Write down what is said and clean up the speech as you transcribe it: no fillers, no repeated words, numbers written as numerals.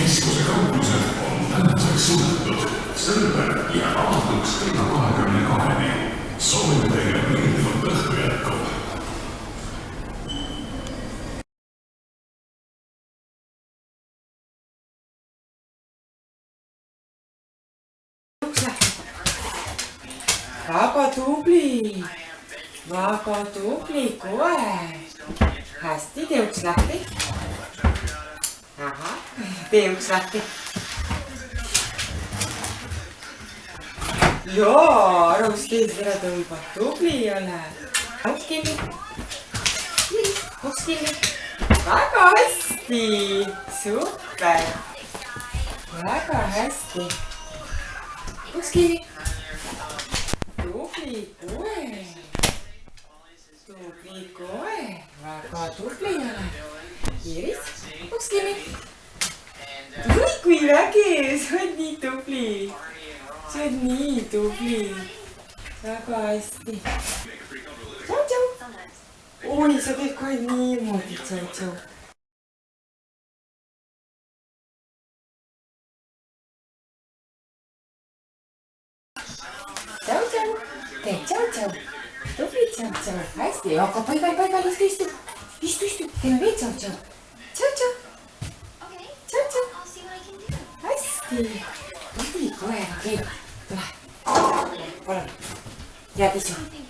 Keskuse kauplused on tänaseks suletud. Server jääb avatuks kella 22-ni. Soovime teile meeldivat õhtu jätku. Väga tubli koer. Hästi, tee uks lahti. Ahah, tee uks lahti. Jaa, arvustis ära tõmba. Tubli ole. Uks kinni. Uks kinni. Väga hästi. Super. Väga hästi. Uks kinni. Tubli koer. Tubli koer. Väga tubli ole. Iris, uks kinni. Oi, kui vägev, sa oled nii tubli. Sa oled nii tubli. Väga hästi. Tšau, tšau. Oi, sa teed kohe niimoodi. Tšau, tšau. Tšau, tšau. Tee tšau, tšau. Tubli tšau, tšau. Hästi, aga paigal, istu. Istu. Teeme veel tšau, tšau. Tšau, tšau. Tšau, tšau. Hästi. Tubli koer, okei. Tule. Palun. Jääd isu.